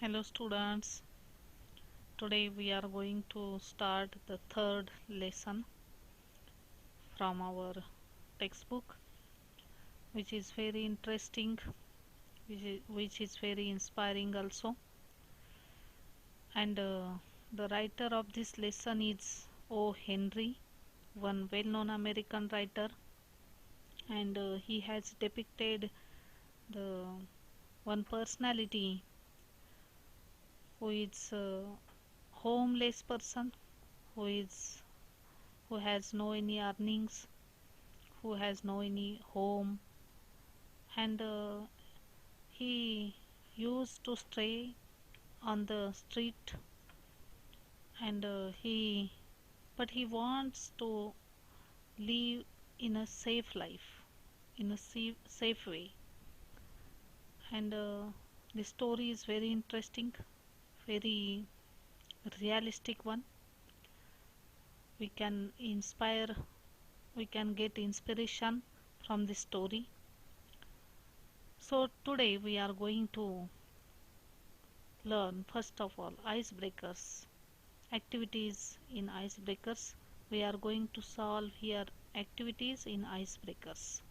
Hello students, today we are going to start the third lesson from our textbook, which is very interesting, which is very inspiring also. And the writer of this lesson is O. Henry, one well-known American writer, and he has depicted the one personality who is a homeless person, who is who has no any earnings, who has no any home, and he used to stay on the street, and he wants to live in a safe life, in a safe way. And the story is very interesting, very realistic one. We can inspire, we can get inspiration from this story. So today we are going to learn first of all icebreakers, activities in icebreakers. We are going to solve here activities in icebreakers,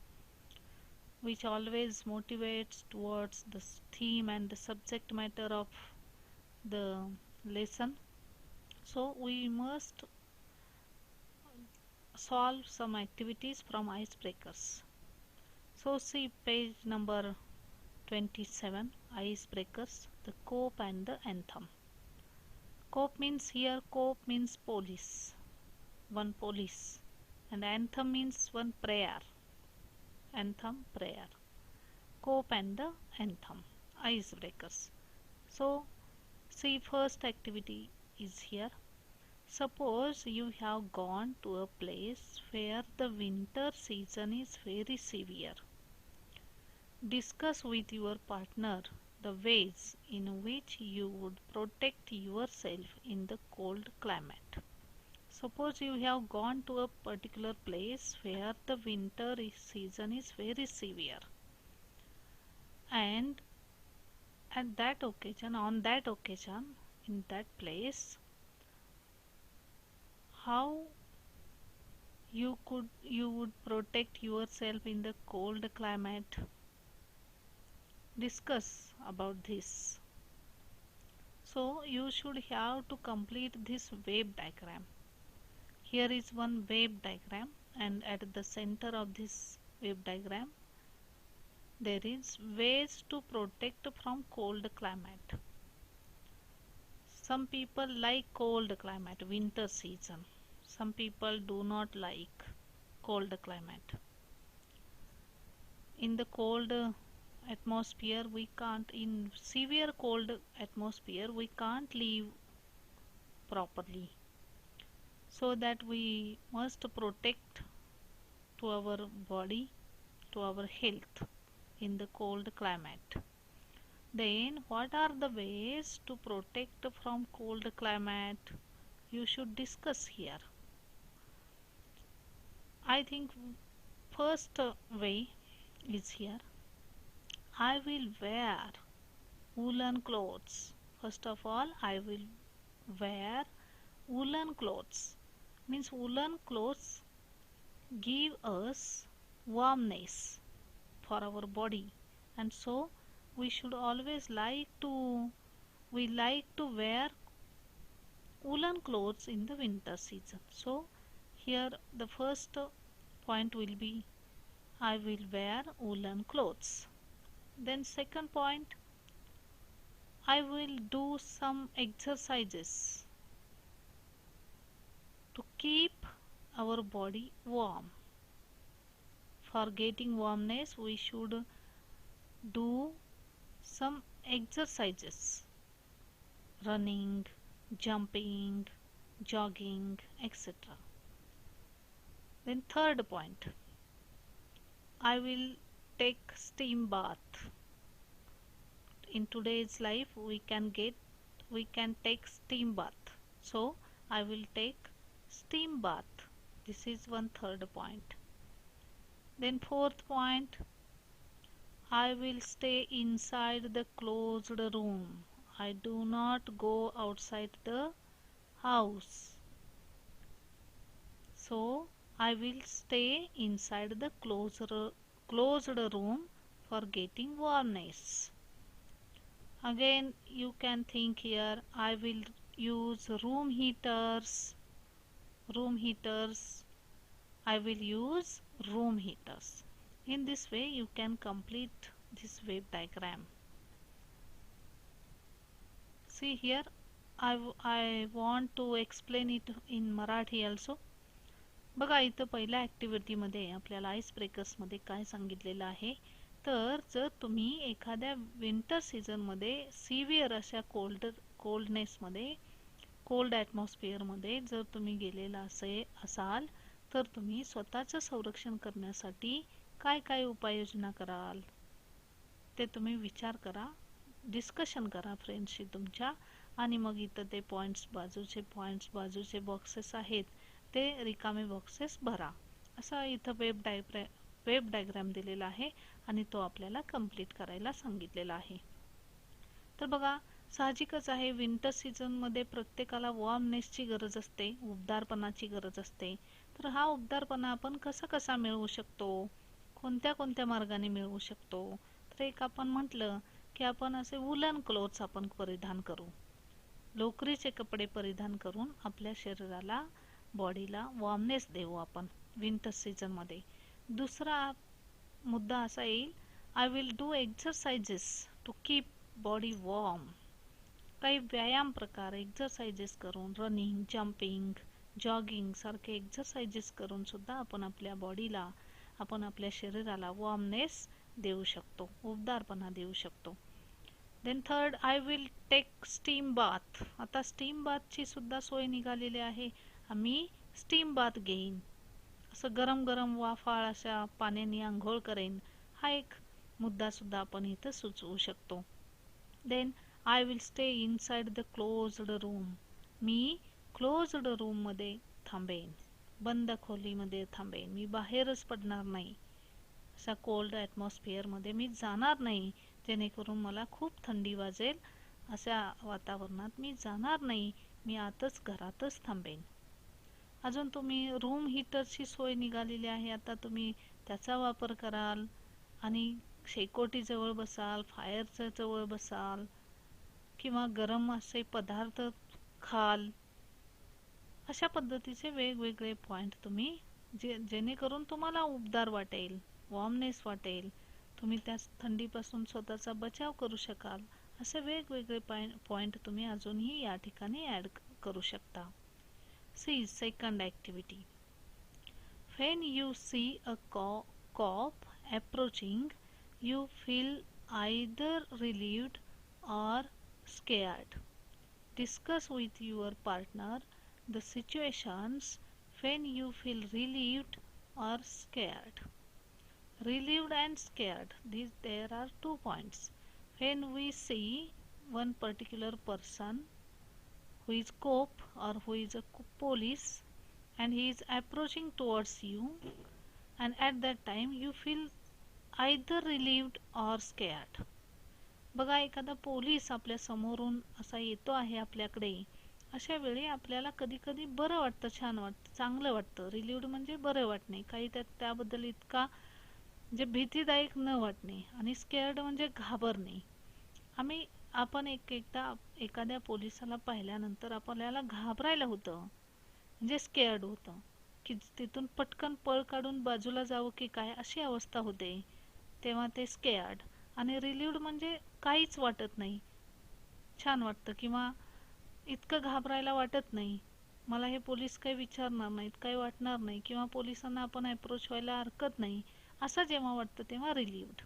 which always motivates towards the theme and the subject matter of the lesson. So we must solve some activities from icebreakers. So see page number 27, icebreakers, the cope and the anthem. Cope means police, one police, and anthem means one prayer. Anthem, prayer. Cope and the anthem, icebreakers. So see first activity is here. Suppose you have gone to a place where the winter season is very severe. Discuss with your partner the ways in which you would protect yourself in the cold climate. Suppose you have gone to a particular place where the winter season is very severe, and on that occasion, in that place, how you would protect yourself in the cold climate. Discuss about this. So you should have to complete this wave diagram. Here is one wave diagram, and at the center of this wave diagram there is ways to protect from cold climate. Some people like cold climate, winter season. Some people do not like cold climate. In the cold atmosphere we can't, in severe cold atmosphere we can't live properly, so that we must protect to our body, to our health in the cold climate. Then what are the ways to protect from cold climate? You should discuss here. I think first way is here. I will wear woolen clothes. First of all, I will wear woolen clothes. Means woolen clothes give us warmness for our body, and so we should always like to wear woolen clothes in the winter season. So here the first point will be I will wear woolen clothes. Then second point, I will do some exercises to keep our body warm. For getting warmness we should do some exercises, running, jumping, jogging, etc. Then third point, I will take steam bath. In today's life we can take steam bath. So I will take steam bath. This is one third point. Then fourth point, I will stay inside the closed room. I do not go outside the house. So I will stay inside the closed room for getting warmness. Again, you can think here, I will use room heaters. Room heaters. I will use room heaters. In this way, you can complete this wave diagram. See here, I want to explain it in Marathi also. बघा इथं पहिल्या ॲक्टिव्हिटीमध्ये आपल्याला ice ब्रेकर्समध्ये काय सांगितलेलं आहे, तर जर तुम्ही एखाद्या विंटर सीझनमध्ये सिव्हिअर अशा कोल्डनेसमध्ये कोल्ड ॲटमॉस्फिअरमध्ये जर तुम्ही गेलेला असाल तर तुम्ही स्वतःचं संरक्षण करण्यासाठी काय काय उपाययोजना कराल ते तुम्ही विचार करा, डिस्कशन करा फ्रेंड्सशी तुमच्या, आणि मग इथं ते पॉइंट्स बाजूचे बॉक्सेस आहेत ते रिकामे बॉक्सेस भरा. असा इथं वेब डायग्राम दिलेला आहे आणि तो आपल्याला कंप्लीट करायला सांगितलेला आहे. तर बघा, साहजिकच आहे विंटर सीझनमध्ये प्रत्येकाला वॉर्मनेसची गरज असते, उबदारपणाची गरज असते. तर हा उबदारपणा आपण कसा मिळवू शकतो, कोणत्या मार्गाने मिळवू शकतो, तर एक आपण म्हटलं की आपण असे वूलन क्लोथ्स आपण परिधान करू, लोकरीचे कपडे परिधान करून आपल्या शरीराला बॉडीला वॉर्मनेस देऊ आपण विंटर सीझनमध्ये. दुसरा मुद्दा असा येईल, I will do exercises to keep body warm. काही व्यायाम प्रकार एक्सरसाइजेस करून, रनिंग, जंपिंग, जॉगिंग सारखे एक्सरसाइजेस करून सुद्धा आपण आपल्या बॉडीला, आपण आपल्या शरीराला वॉर्मनेस देऊ शकतो, उबदारपणा देऊ शकतो. Then third, I will take steam bath. आता स्टीम बाथची सुद्धा सोय निघालेली आहे. आम्ही स्टीम बाथ घेईन, असं गरम गरम वाफाळ अशा पाण्याने आंघोळ करेन, हा एक मुद्दा सुद्धा आपण इथं सुचवू शकतो. Then I will stay inside the closed room. मी क्लोज्ड रूममध्ये थांबेन, बंद खोलीमध्ये थांबेन, मी बाहेरच पडणार नाही, अशा कोल्ड ॲटमॉस्फिअरमध्ये मी जाणार नाही, जेणेकरून मला खूप थंडी वाजेल अशा वातावरणात मी जाणार नाही, मी घरातच थांबेन. अजून तुम्ही रूम हीटरची सोय निघालेली आहे, आता तुम्ही त्याचा वापर कराल आणि शेकोटीजवळ बसाल, फायरच्या जवळ बसाल किंवा गरम असे पदार्थ खाल. अशा पद्धतीचे वेगवेगळे पॉइंट तुम्ही जेणेकरून तुम्हाला उबदार वाटेल, वॉर्मनेस वाटेल, तुम्ही त्या थंडीपासून स्वतःचा बचाव करू शकाल, असे वेगवेगळे पॉइंट तुम्ही अजूनही या ठिकाणी ॲड करू शकता. See second activity. When you see a cop approaching, you feel either relieved or scared. Discuss with your partner the situations when you feel relieved or scared. Relieved and scared, there are 2 points. When we see one particular person who is cop or who is a police and he is approaching towards you, and at that time you feel either relieved or scared. बघा, एखादा police आपल्या समोरून असा येतो आहे आपल्याकडे, अशा वेळी आपल्याला कधी कधी बरं वाटतं, छान वाटतं, चांगलं वाटतं. रिलीव्ड म्हणजे बरं वाटणे, काही त्याबद्दल इतका म्हणजे भीतीदायक न वाटणे, आणि स्केअर्ड म्हणजे घाबरणे. आपण एकदा एखाद्या पोलिसाला पाहिल्यानंतर आपल्याला घाबरायला होतं, म्हणजे स्केअर्ड होतं की तिथून पटकन पळ काढून बाजूला जावं की काय, अशी अवस्था होते, तेव्हा ते स्केअर्ड. आणि रिलीव्ड म्हणजे काहीच वाटत नाही, छान वाटतं, किंवा इतकं घाबरायला वाटत नाही, मला हे पोलीस काही विचारणार नाहीत, काही वाटणार नाही, किंवा पोलिसांना आपण अप्रोच व्हायला हरकत नाही, असं जेव्हा वाटतं तेव्हा relieved.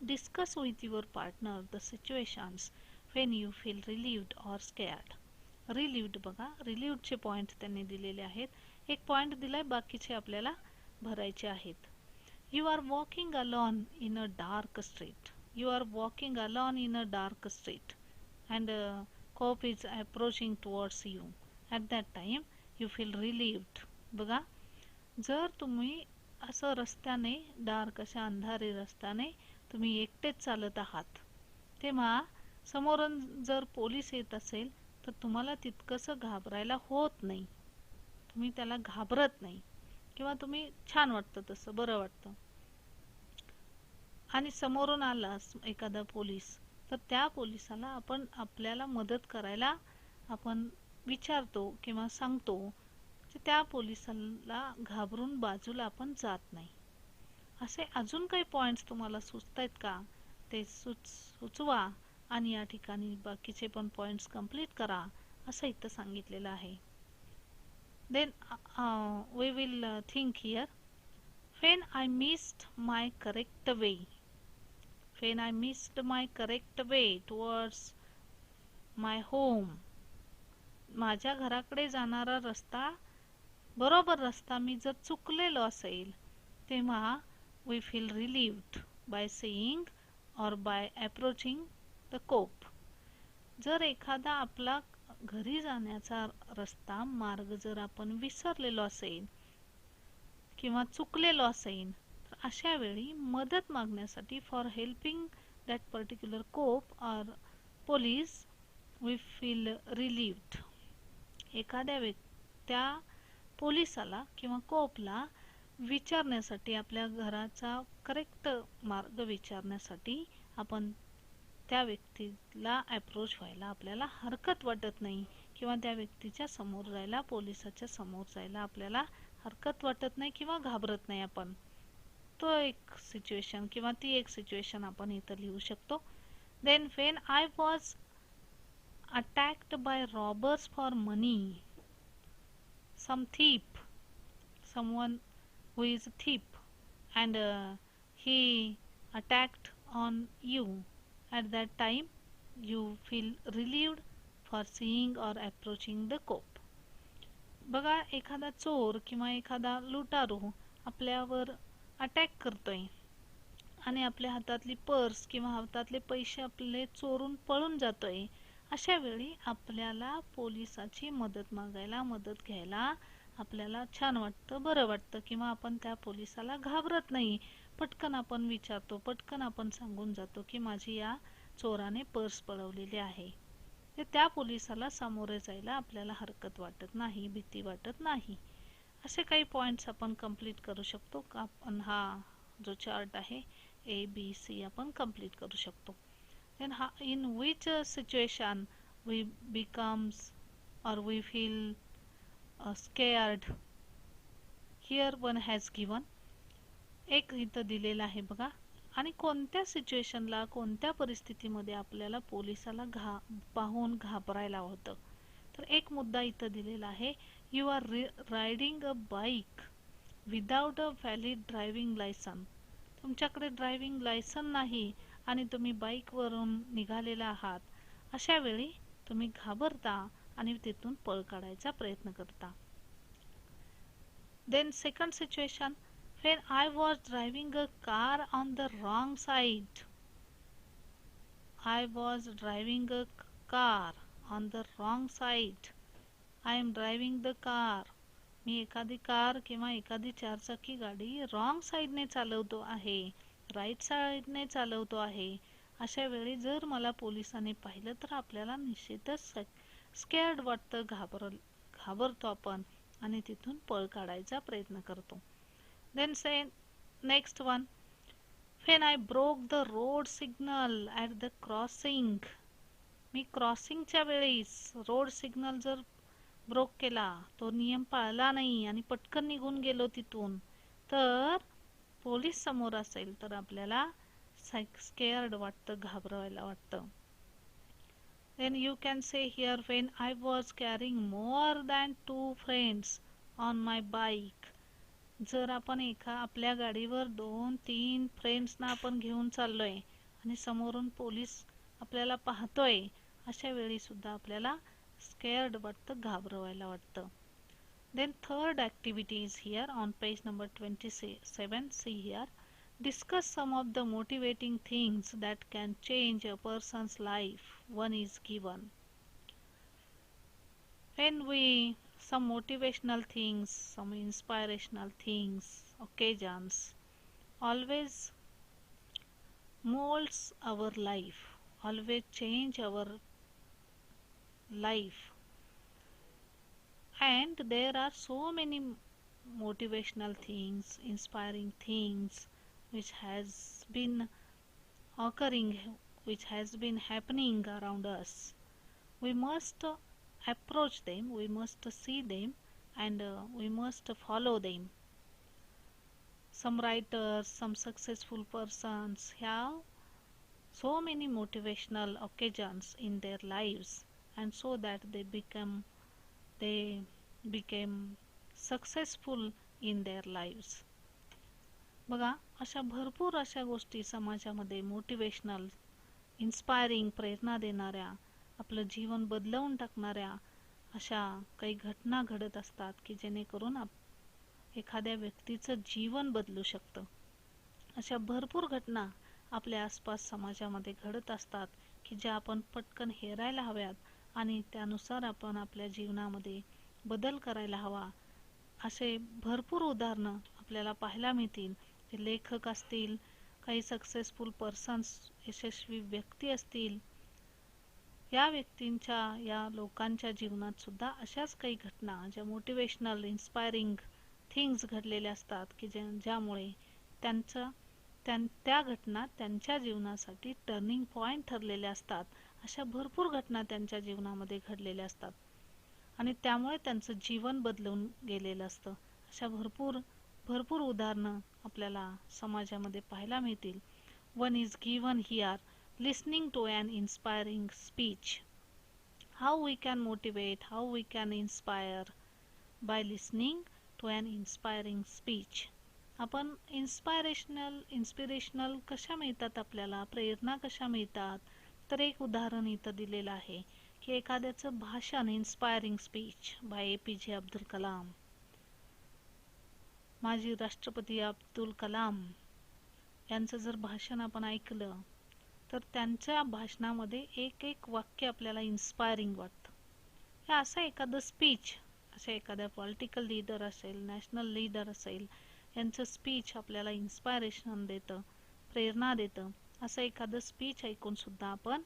Discuss with your partner the situations when you feel relieved or scared. Relieved बघा, relieved चे पॉइंट त्यांनी दिलेले आहेत. एक पॉइंट दिलाय, बाकीचे आपल्याला भरायचे आहेत. You are walking alone in a dark street. You are walking alone in a dark street and a cop is approaching towards you. At that time you feel relieved. बघा, जर तुम्ही असं रस्त्याने, डार्क अशा अंधारी रस्त्याने तुम्ही एकटेच चालत आहात, तेव्हा समोरून जर पोलीस येत असेल तर तुम्हाला तितकंसं घाबरायला होत नाही, तुम्ही त्याला घाबरत नाही किंवा तुम्ही छान वाटतं, तसं बरं वाटतं. आणि समोरून आला एखादा पोलीस तर त्या पोलिसाला आपण आपल्याला मदत करायला आपण विचारतो किंवा सांगतो, त्या पोलिसाला घाबरून बाजूला आपण जात नाही. असे अजून काही पॉइंट्स तुम्हाला सुचतायत का? ते सुचवा आणि या ठिकाणी बाकीचे पण पॉइंट्स कंप्लीट करा असं इथं सांगितलेलं आहे. Then we will think here. When I missed my correct way, when I missed my correct way towards my home, माझ्या घराकडे जाणारा रस्ता, बरोबर रस्ता मी जर चुकलेलो असेल, तेव्हा we feel relieved by seeing or by approaching the cope. जर एखादा आपला घरी जाण्याचा रस्ता मार्ग जर आपण विसरलेलो असेल किंवा चुकलेलो असेल तर अशा वेळी मदत मागण्यासाठी for helping that particular cop or police we feel relieved. एखाद्या त्या पोलिसाला किंवा कोपला विचारण्यासाठी, आपल्या घराचा करेक्ट मार्ग विचारण्यासाठी आपण त्या व्यक्तीला अप्रोच व्हायला आपल्याला हरकत वाटत नाही किंवा त्या व्यक्तीच्या समोर जायला, पोलिसाच्या समोर जायला आपल्याला हरकत वाटत नाही किंवा घाबरत नाही आपण. तो एक सिच्युएशन किंवा ती एक सिच्युएशन आपण इथं लिहू शकतो. Then when I was attacked by robbers for money, some thief, someone who is a thief, and he attacked on you. At that time you feel relieved for seeing or approaching the cop. बघा, एखादा चोर किंवा एखादा लुटारू आपल्यावर attack करतोय आणि आपल्या हातातली पर्स किंवा हातातले पैसे आपले चोरून पळून जातोय, अशा वेळी आपल्याला पोलिसाची मदत मागायला, मदत घ्यायला आपल्याला छान वाटतं, बरं वाटतं किंवा आपण त्या पोलिसाला घाबरत नाही. पटकन आपण विचारतो, पटकन आपण सांगून जातो की माझी या चोराने पर्स पळवलेली आहे. ते त्या पोलिसाला सामोरे जायला आपल्याला हरकत वाटत नाही, भीती वाटत नाही. असे काही पॉइंट्स आपण कंप्लीट करू शकतो का? आपण हा जो चार्ट आहे ABC आपण कंप्लीट करू शकतो. Then in which situation we becomes or we feel scared? Here one has given. एक इथं दिलेला आहे बघा. आणि कोणत्या सिच्युएशनला, कोणत्या परिस्थितीमध्ये आपल्याला पोलिसाला पाहून घाबरायला होतं? तर एक मुद्दा इथं दिलेला आहे. You are riding a bike without a valid driving licence. तुमच्याकडे ड्रायव्हिंग लायसन नाही आणि तुम्ही बाईकवरून निघालेला आहात, अशा वेळी तुम्ही घाबरता आणि तिथून पळ काढायचा प्रयत्न करता. Then second situation, when I was driving a car on the wrong side. I was driving a car on the wrong side. I am driving the car. मी एखादी कार किंवा एखादी चारचाकी गाडी रॉंग साईडने चालवतो आहे, राईट साईडने चालवतो आहे. अशा वेळी जर मला पोलिसांनी पाहिलं तर आपल्याला निश्चितच स्कॅर्ड वाटतं, घाबरतो आपण आणि तिथून पळ काढायचा प्रयत्न करतो. Then say next one, when I broke the road signal at the crossing. मी क्रॉसिंगच्या वेळेस रोड सिग्नल जर ब्रोक केला, तो नियम पाळला नाही आणि पटकन निघून गेलो तिथून, तर पोलीस समोर असेल तर आपल्याला स्कॅर्ड वाटतं, घाबरवायला वाटतं. Then you can say here, when I was carrying more than 2 friends on my bike. जर आपण आपल्या गाडीवर 2-3 फ्रेंड्सना आपण घेऊन चाललोय आणि समोरून पोलीस आपल्याला पाहतोय, अशा वेळी सुद्धा आपल्याला स्कॅर्ड वाटतं, घाबरवायला वाटतं. Then third activity is here on page number 27. See here, discuss some of the motivating things that can change a person's life. One is given. When we some motivational things, some inspirational things, occasions always molds our life, always change our life. And there are so many motivational things, inspiring things which has been occurring, which has been happening around us. We must approach them, we must see them, and we must follow them. Some writers, some successful persons have so many motivational occasions in their lives, and so that they became successful in their lives. बघा, अशा भरपूर अशा गोष्टी समाजामध्ये motivational, inspiring, प्रेरणा देणाऱ्या, आपलं जीवन बदलवून टाकणाऱ्या अशा काही घटना घडत असतात की जेणेकरून एखाद्या व्यक्तीचं जीवन बदलू शकतं. अशा भरपूर घटना आपल्या आसपास समाजामध्ये घडत असतात की ज्या आपण पटकन हेरायला हव्यात आणि त्यानुसार आपण आपल्या जीवनामध्ये बदल करायला हवा. असे भरपूर उदाहरणं आपल्याला पाहायला मिळतील. ते लेखक असतील, काही सक्सेसफुल पर्सन्स, यशस्वी व्यक्ती असतील. या व्यक्तींच्या, या लोकांच्या जीवनात सुद्धा अशाच काही घटना, ज्या मोटिवेशनल, इन्स्पायरिंग थिंग्स घडलेल्या असतात की ज्यामुळे त्या घटना त्यांच्या जीवनासाठी टर्निंग पॉइंट ठरलेल्या असतात. अशा भरपूर घटना त्यांच्या जीवनामध्ये घडलेल्या असतात आणि त्यामुळे त्यांचं जीवन बदलून गेलेलं असतं. अशा भरपूर उदाहरणं आपल्याला समाजामध्ये पाहायला मिळतील. One is given here, listening to an inspiring speech. How we can motivate, how we can inspire by listening to an inspiring speech. आपण इन्स्पिरेशनल कशा मिळतात, आपल्याला प्रेरणा कशा मिळतात, तर एक उदाहरण इथं दिलेलं आहे की एखाद्याचं भाषण, inspiring speech by APJ Abdul Kalam, माजी राष्ट्रपती अब्दुल कलाम यांचं जर भाषण आपण ऐकलं तर त्यांच्या भाषणामध्ये एक एक वाक्य आपल्याला इन्स्पायरिंग वाटतं. हे असं एखादं स्पीच, अशा एखाद्या पॉलिटिकल लीडर असेल, नॅशनल लीडर असेल, यांचं स्पीच आपल्याला इन्स्पायरेशन देतं, प्रेरणा देतं. असं एखादं स्पीच ऐकून सुद्धा आपण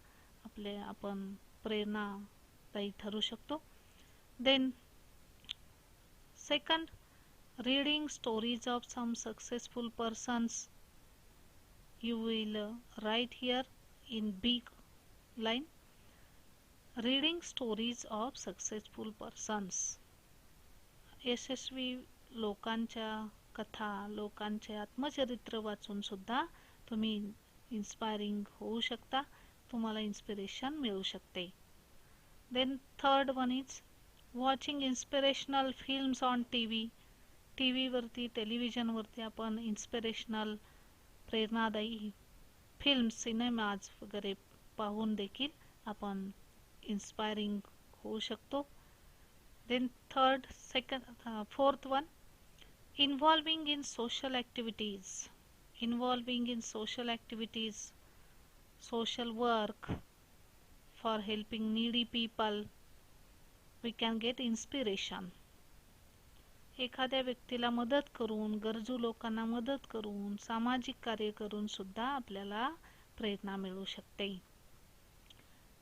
प्रेरणादायी ठरू शकतो. Then second, reading stories of some successful persons. You will write here in big line, reading stories of successful persons. यशस्वी लोकांच्या कथा, लोकांचे आत्मचरित्र वाचून सुद्धा तुम्ही इन्स्पायरिंग होऊ शकता, तुम्हाला इन्स्पिरेशन मिळू शकते. Then third one is watching inspirational films on TV. टीव्हीवरती, टेलिव्हिजनवरती आपण इन्स्पिरेशनल, प्रेरणादायी फिल्म्स, सिनेमाज वगैरे पाहून देखील आपण इन्स्पायरिंग होऊ शकतो. Then fourth one, involving in social activities. Involving in social activities, social work for helping needy people, we can get inspiration. एखाद्या व्यक्तीला मदत करून, गरजू लोकांना मदत करून, सामाजिक कार्य करून सुद्धा आपल्याला प्रेरणा मिळू शकते.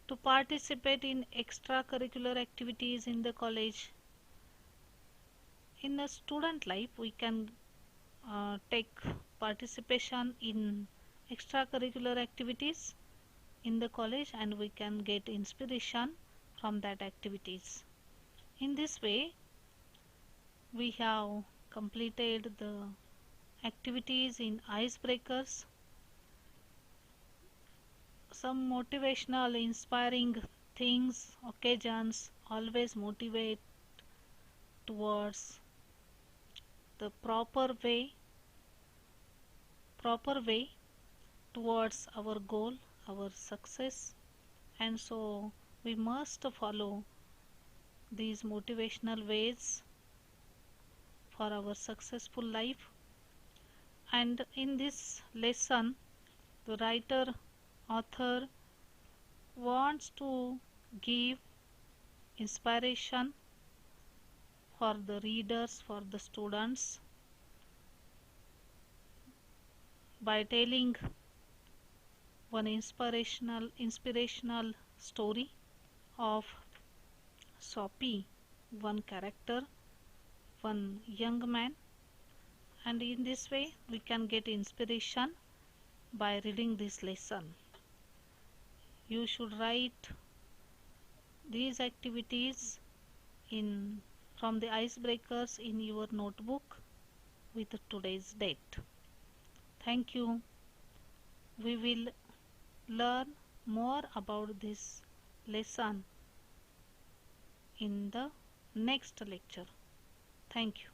To participate in extra curricular activities in the college. In the student life we can take participation in extra curricular activities in the college and we can get inspiration from that activities. In this way we have completed the activities in icebreakers. Some motivational, inspiring things, occasions always motivate towards the proper way towards our goal, our success, and so we must follow these motivational ways for our successful life. And in this lesson the author wants to give inspiration for the readers, for the students, by telling one inspirational story of Soapy, one character, one young man, and in this way we can get inspiration by reading this lesson. You should write these activities in from the icebreakers in your notebook with today's date. Thank you. We will learn more about this lesson in the next lecture. Thank you.